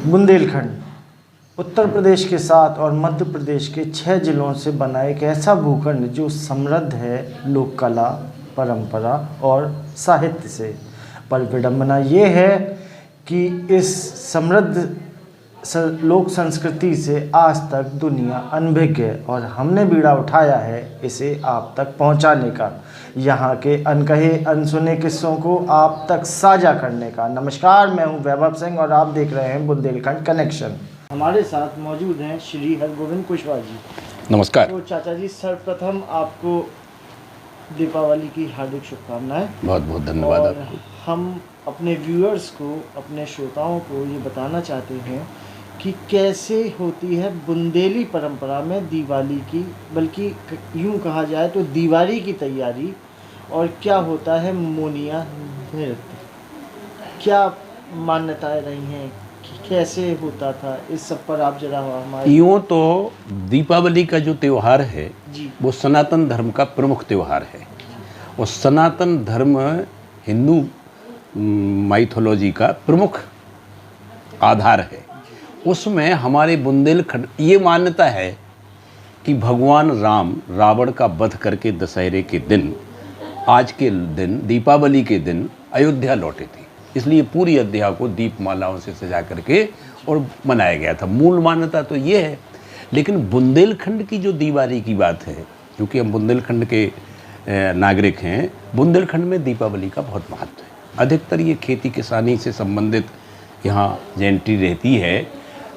बुंदेलखंड उत्तर प्रदेश के साथ और मध्य प्रदेश के 6 जिलों से बना एक ऐसा भूखंड जो समृद्ध है लोक कला, परंपरा और साहित्य से। पर विडंबना ये है कि इस समृद्ध लोक संस्कृति से आज तक दुनिया अनभिज्ञ है और हमने बीड़ा उठाया है इसे आप तक पहुंचाने का, यहाँ के अनकहे अनसुने किस्सों को आप तक साझा करने का। नमस्कार, मैं हूं वैभव सिंह और आप देख रहे हैं बुंदेलखंड कनेक्शन। हमारे साथ मौजूद हैं श्री हरगोविंद कुशवाहा जी। नमस्कार। तो चाचा जी, सर्वप्रथम आपको दीपावली की हार्दिक शुभकामनाएं। बहुत बहुत धन्यवाद और आपको। हम अपने व्यूअर्स को, अपने श्रोताओं को ये बताना चाहते हैं कि कैसे होती है बुंदेली परंपरा में दिवाली की, बल्कि यूँ कहा जाए तो दीवारी की तैयारी, और क्या होता है मोनिया नृत्य, क्या मान्यताएं रही हैं, कैसे होता था, इस सब पर आप जरा हमारे। यूँ तो दीपावली का जो त्यौहार है जी, वो सनातन धर्म का प्रमुख त्यौहार है और सनातन धर्म हिंदू माइथोलॉजी का प्रमुख आधार है। उसमें हमारे बुंदेलखंड ये मान्यता है कि भगवान राम रावण का वध करके दशहरे के दिन, आज के दिन दीपावली के दिन अयोध्या लौटे थे, इसलिए पूरी अयोध्या को दीपमालाओं से सजा करके और मनाया गया था। मूल मान्यता तो ये है। लेकिन बुंदेलखंड की जो दीवारी की बात है, क्योंकि हम बुंदेलखंड के नागरिक हैं, बुंदेलखंड में दीपावली का बहुत महत्व है। अधिकतर ये खेती किसानी से संबंधित यहाँ जयंती रहती है।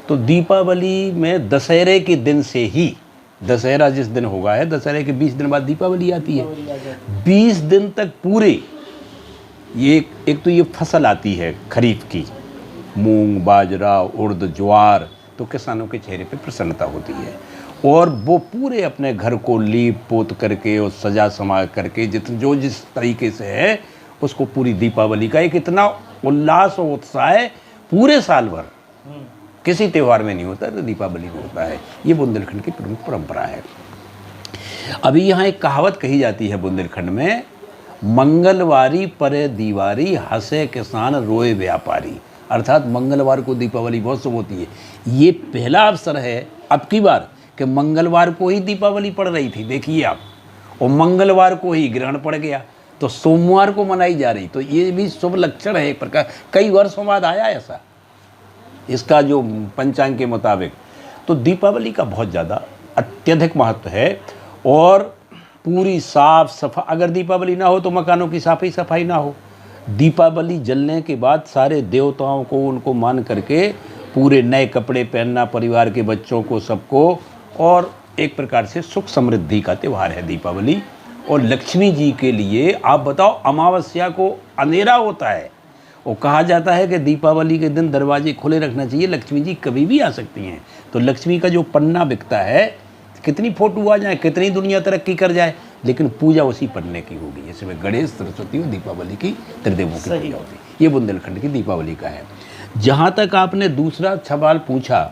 तो दीपावली में दशहरे के दिन से ही, दशहरा जिस दिन होगा है, दशहरे के 20 दिन बाद दीपावली आती है। 20 दिन तक पूरे ये एक तो ये फसल आती है खरीफ की, मूंग, बाजरा, उड़द, ज्वार, तो किसानों के चेहरे पे प्रसन्नता होती है और वो पूरे अपने घर को लीप पोत करके और सजा समा करके जिस तरीके से है, उसको पूरी दीपावली का एक इतना उल्लास और उत्साह है, पूरे साल भर किसी त्यौहार में नहीं होता तो दीपावली में होता है। ये बुंदेलखंड की प्रमुख परंपरा है। अभी यहाँ एक कहावत कही जाती है बुंदेलखंड में, मंगलवारी परे दीवारी, हंसे किसान रोए व्यापारी। अर्थात मंगलवार को दीपावली महोत्सव होती है। ये पहला अवसर है अब की बार कि मंगलवार को ही दीपावली पड़ रही थी, देखिए आप, और मंगलवार को ही ग्रहण पड़ गया तो सोमवार को मनाई जा रही। तो ये भी शुभ लक्षण है एक प्रकार। कई वर्षों बाद आया ऐसा, इसका जो पंचांग के मुताबिक। तो दीपावली का बहुत ज़्यादा अत्यधिक महत्व है और पूरी साफ सफाई, अगर दीपावली ना हो तो मकानों की साफ़ी सफाई ना हो। दीपावली जलने के बाद सारे देवताओं को, उनको मान करके पूरे नए कपड़े पहनना, परिवार के बच्चों को, सबको, और एक प्रकार से सुख समृद्धि का त्यौहार है दीपावली। और लक्ष्मी जी के लिए आप बताओ, अमावस्या को अंधेरा होता है और कहा जाता है कि दीपावली के दिन दरवाजे खुले रखना चाहिए, लक्ष्मी जी कभी भी आ सकती हैं। तो लक्ष्मी का जो पन्ना बिकता है, कितनी फोटो आ जाए, कितनी दुनिया तरक्की कर जाए, लेकिन पूजा उसी पन्ने की होगी। जैसे में गणेश, सरस्वती और दीपावली की त्रिदेवों की पूजा होती है। ये बुंदेलखंड की दीपावली का है। जहाँ तक आपने दूसरा सवाल पूछा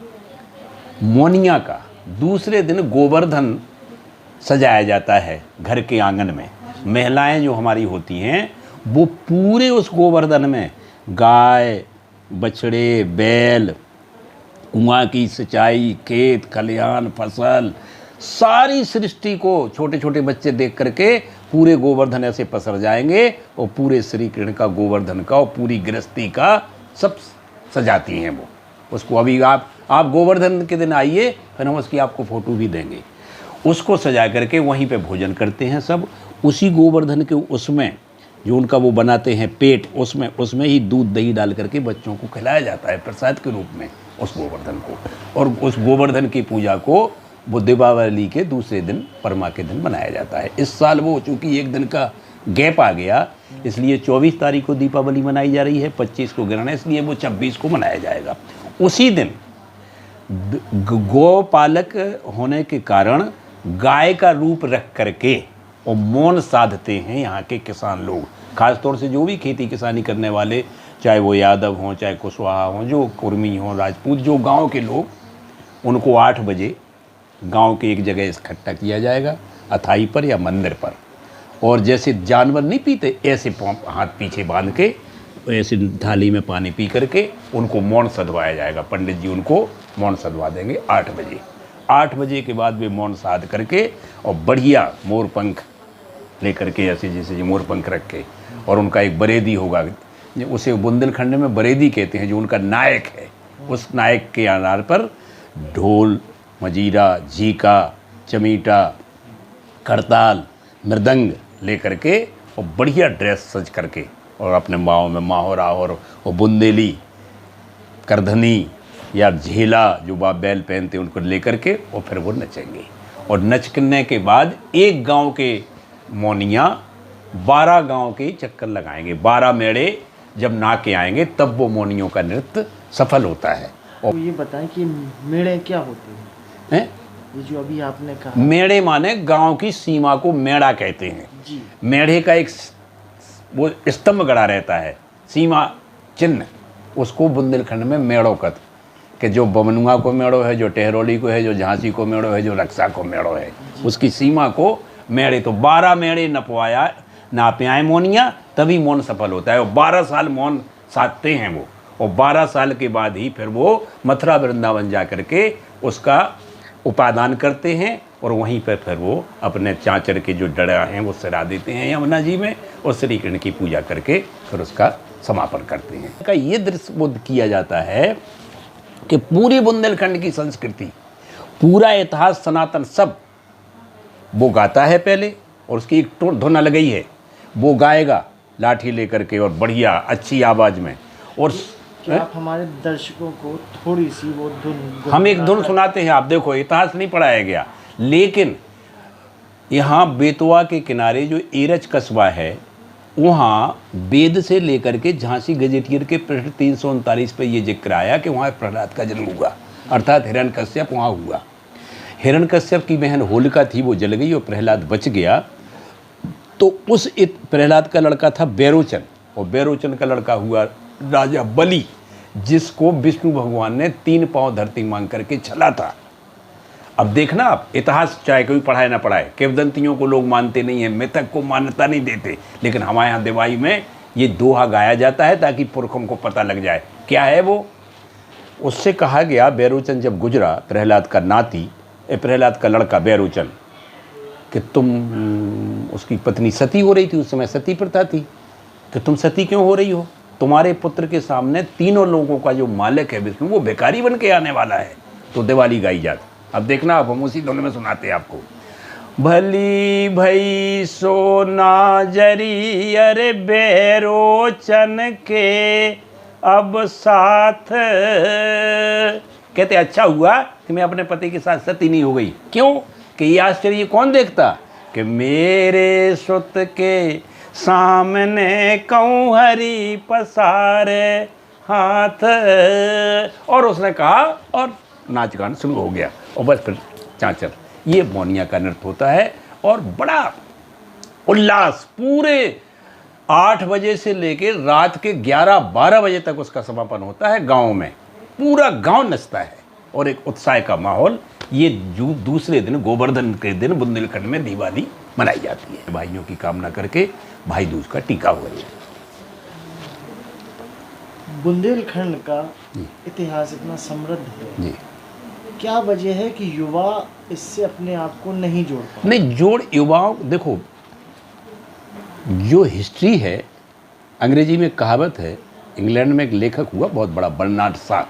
मोनिया का, दूसरे दिन गोवर्धन सजाया जाता है घर के आंगन में। महिलाएं जो हमारी होती हैं वो पूरे उस गोवर्धन में गाय, बछड़े, बैल, कुआं की सिंचाई, खेत खलिहान, फसल, सारी सृष्टि को छोटे छोटे बच्चे देख करके पूरे गोवर्धन ऐसे पसर जाएंगे और पूरे श्री कृष्ण का, गोवर्धन का और पूरी गृहस्थी का सब सजाती हैं वो उसको। अभी आप गोवर्धन के दिन आइए, फिर हम उसकी आपको फ़ोटो भी देंगे। उसको सजा करके वहीं पे भोजन करते हैं सब। उसी गोवर्धन के उसमें जो उनका वो बनाते हैं पेट, उसमें ही दूध दही डाल करके बच्चों को खिलाया जाता है प्रसाद के रूप में उस गोवर्धन को। और उस गोवर्धन की पूजा को वो दीपावली के दूसरे दिन, परमा के दिन मनाया जाता है। इस साल वो चूँकि एक दिन का गैप आ गया, इसलिए 24 तारीख को दीपावली मनाई जा रही है, 25 को ग्रहण है, इसलिए वो 26 को मनाया जाएगा। उसी दिन गोपालक होने के कारण गाय का रूप रख करके और मौन साधते हैं यहाँ के किसान लोग, खासतौर से जो भी खेती किसानी करने वाले, चाहे वो यादव हों, चाहे कुशवाहा हों, जो कुर्मी हों, राजपूत, जो गांव के लोग, उनको 8 बजे गांव के एक जगह इकट्ठा किया जाएगा, अथाई पर या मंदिर पर, और जैसे जानवर नहीं पीते ऐसे हाथ पीछे बांध के ऐसी थाली में पानी पी करके उनको मौन सधवाया जाएगा। पंडित जी उनको मौन सधवा देंगे 8 बजे। 8 बजे के बाद वे मौन साध करके और बढ़िया मोर पंख लेकर के, ऐसे जैसे ये मोर पंख रख के, और उनका एक बरेदी होगा, उसे बुंदेलखंड में बरेदी कहते हैं, जो उनका नायक है। उस नायक के आधार पर ढोल, मजीरा, झीका, चमीटा, करताल, मृदंग लेकर के और बढ़िया ड्रेस सज करके, और अपने माओ में माहोरा और बुंदेली, करधनी या झेला जो बाप बैल पहनते हैं उनको लेकर के, और फिर वो नचेंगे। और नचने के बाद एक गांव के मौनिया 12 गांव के चक्कर लगाएंगे। 12 मेढ़े जब ना के आएंगे तब वो मौनियों का नृत्य सफल होता है। और तो ये बताएं कि मेढ़े क्या होते हैं? ये जो अभी आपने कहा, मेढ़े माने गांव की सीमा को मेढ़ा कहते हैं जी। मेढ़े का एक वो स्तंभ गड़ा रहता है, सीमा चिन्ह, उसको बुंदेलखंड में मेढ़ो कहते, कि जो बमनुआ को मेढ़ो है, जो टेहरोली को है, जो झांसी को मेढ़ो है, जो रक्षा को मेढ़ो है, उसकी सीमा को मेढ़े। तो 12 मेढ़े नपवाया नापे आए मौनिया, तभी मौन सफल होता है। और 12 साल मौन साधते हैं वो, और 12 साल के बाद ही फिर वो मथुरा वृंदावन जा करके उसका उपादान करते हैं, और वहीं पर फिर वो अपने चाँचर के जो डड़ा हैं वो सिरा देते हैं यमुना जी में, और श्री कृष्ण की पूजा करके फिर उसका समापन करते हैं। का ये दृश्य बोध किया जाता है कि पूरी बुंदेलखंड की संस्कृति, पूरा इतिहास, सनातन सब वो गाता है पहले, और उसकी एक धुन अलग ही है, वो गाएगा लाठी लेकर के और बढ़िया अच्छी आवाज़ में। और क्या आप हमारे दर्शकों को थोड़ी सी वो धुन, हम एक धुन सुनाते हैं। आप देखो, इतिहास नहीं पढ़ाया गया, लेकिन यहाँ बेतवा के किनारे जो एरच कस्बा है, वहाँ वेद से लेकर के झांसी गजेटियर के पृष्ठ 339 पर ये जिक्र आया कि वहाँ प्रहलाद का जन्म हुआ, अर्थात हिरण्यकश्यप वहाँ हुआ। हिरण्यकश्यप की बहन होलिका थी, वो जल गई और प्रहलाद बच गया। तो उस प्रहलाद का लड़का था बेरोचन, और बेरोचन का लड़का हुआ राजा बलि, जिसको विष्णु भगवान ने 3 पांव धरती मांग करके छला था। अब देखना आप, इतिहास चाहे कोई पढ़ाए ना पढ़ाए, किंवदंतियों को लोग मानते नहीं हैं, मिथक को मान्यता नहीं देते, लेकिन हमारे यहाँ दिवाई में ये दोहा गाया जाता है ताकि पुरखों को पता लग जाए क्या है वो। उससे कहा गया, बेरोचन जब गुजरा, प्रहलाद का नाती, प्रहलाद का लड़का बेरोचन, कि तुम, उसकी पत्नी सती हो रही थी, उस समय सती प्रथा थी, कि तुम सती क्यों हो रही हो? तुम्हारे पुत्र के सामने तीनों लोगों का जो मालिक है विष्णु, वो भिखारी बन के आने वाला है। तो दिवाली गाई जाती। अब देखना, अब हम उसी धुन में सुनाते हैं आपको। भली भई सोना जरी अरे बेरोचन के अब साथ, कहते अच्छा हुआ कि मैं अपने पति के साथ सती नहीं हो गई। क्यों? कि ये आश्चर्य कौन देखता कि मेरे सुत के सामने कहूँ हरी पसारे हाथ, और उसने कहा, और नाच गान शुरू हो गया, और बस फिर चाँचर। ये मौनिया का नृत्य होता है, और बड़ा उल्लास, पूरे 8 बजे से लेकर रात के 11-12 बजे तक उसका समापन होता है। गाँव में पूरा गांव नचता है, और एक उत्साह का माहौल। ये दूसरे दिन, गोवर्धन के दिन, बुंदेलखंड में दिवाली मनाई जाती है। भाइयों की कामना करके भाई दूज का टीका हुआ है। बुंदेलखंड का इतिहास इतना समृद्ध है जी, क्या वजह है कि युवा इससे अपने आप को नहीं जोड़ पाते? नहीं, जोड़ युवाओं, देखो जो हिस्ट्री है, अंग्रेजी में कहावत है, इंग्लैंड में एक लेखक हुआ बहुत बड़ा, बर्नार्ड शॉ,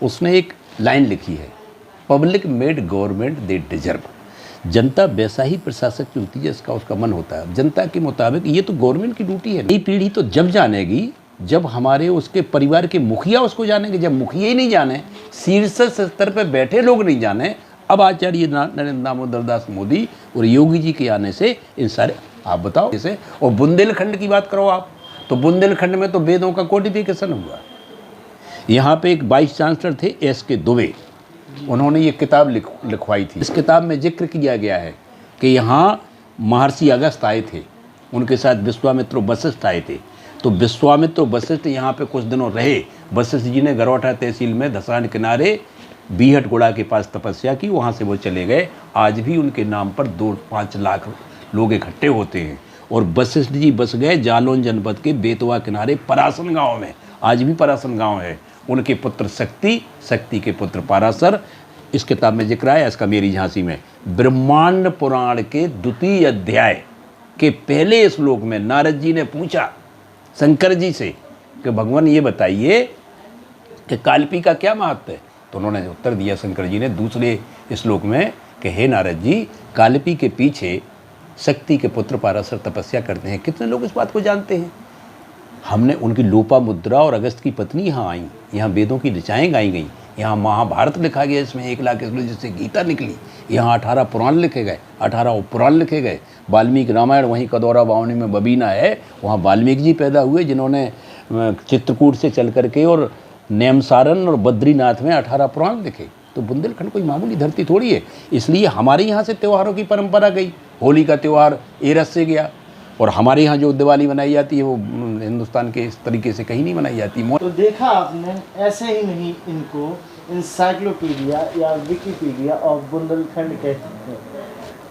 उसने एक लाइन लिखी है, public made government they deserve. जनता वैसा ही प्रशासक चुनती है जिसका उसका मन होता है। जनता के मुताबिक ये तो गवर्नमेंट की ड्यूटी है। नई पीढ़ी तो जब जानेगी जब हमारे उसके परिवार के मुखिया उसको जानेंगे। जब मुखिया ही नहीं जाने, शीर्ष स्तर पर बैठे लोग नहीं जाने, अब आचार्य नरेंद्र दामोदर दास मोदी और योगी जी के आने से इन सारे, आप बताओ जैसे, और बुंदेलखंड की बात करो आप, तो बुंदेलखंड में तो वेदों का कोडिफिकेशन हुआ। यहाँ पे एक वाइस चांसलर थे S.K. दुबे, उन्होंने ये किताब लिखवाई थी। इस किताब में जिक्र किया गया है कि यहाँ महर्षि अगस्त आए थे, उनके साथ विश्वामित्र वशिष्ठ आए थे। तो विश्वामित्र वशिष्ठ यहाँ पे कुछ दिनों रहे। वशिष्ठ जी ने गरौठा तहसील में धसान किनारे बीहटगुड़ा के पास तपस्या की, वहाँ से वो चले गए। आज भी उनके नाम पर 2-5 लाख लोग इकट्ठे होते हैं। और वशिष्ठ जी बस गए जालौन जनपद के बेतवा किनारे परासन गांव में। आज भी परासन गांव है। उनके पुत्र शक्ति, शक्ति के पुत्र पराशर। इस किताब में जिक्र है इसका मेरी झांसी में। ब्रह्मांड पुराण के द्वितीय अध्याय के पहले श्लोक में नारद जी ने पूछा शंकर जी से कि भगवान ये बताइए कि कालपी का क्या महत्व है। तो उन्होंने उत्तर दिया शंकर जी ने दूसरे श्लोक में कि हे नारद जी, कालपी के पीछे शक्ति के पुत्र पराशर तपस्या करते हैं। कितने लोग इस बात को जानते हैं? हमने उनकी लोपा मुद्रा और अगस्त की पत्नी यहाँ आई, यहाँ वेदों की ऋचाएँ गाई गई, यहाँ महाभारत लिखा गया, इसमें 1 लाख श्लोक जिससे गीता निकली, यहाँ 18 पुराण लिखे गए, 18 उपपुराण लिखे गए। वाल्मीकि रामायण वहीं कदौरा बावनी में बबीना है, वहाँ वाल्मीकि जी पैदा हुए जिन्होंने चित्रकूट से चल करके और नेमसारन और बद्रीनाथ में 18 पुराण लिखे। तो बुंदेलखंड कोई मामूली धरती थोड़ी है। इसलिए हमारे यहाँ से त्योहारों की परंपरा गई। होली का त्यौहार एरस से गया, और हमारे यहाँ जो दिवाली मनाई जाती है वो हिंदुस्तान के इस तरीके से कहीं नहीं मनाई जाती। तो देखा आपने, ऐसे ही नहीं इनको इंसाइक्लोपीडिया या विकिपीडिया ऑफ बुंदेलखंड कहते हैं।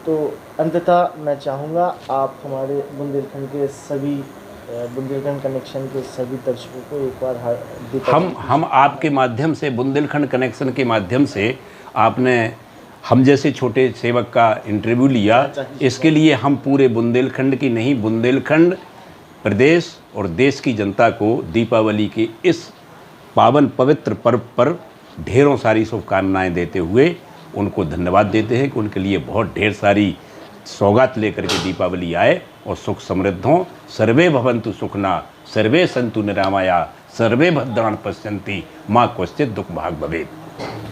तो अंततः मैं चाहूँगा आप हमारे बुंदेलखंड के सभी बुंदेलखंड कनेक्शन के सभी दर्शकों को एक बार हम आपके माध्यम से, बुंदेलखंड कनेक्शन के माध्यम से आपने हम जैसे छोटे सेवक का इंटरव्यू लिया, इसके लिए हम पूरे बुंदेलखंड की नहीं, बुंदेलखंड प्रदेश और देश की जनता को दीपावली के इस पावन पवित्र पर्व पर ढेरों सारी शुभकामनाएं देते हुए उनको धन्यवाद देते हैं कि उनके लिए बहुत ढेर सारी सौगात लेकर के दीपावली आए और सुख समृद्ध हों। सर्वे भवन्तु सुखना, सर्वे सन्तु निरामया, सर्वे भद्राणि पश्यन्ति, मा क्वचित् दुःख भाग् भवेत्।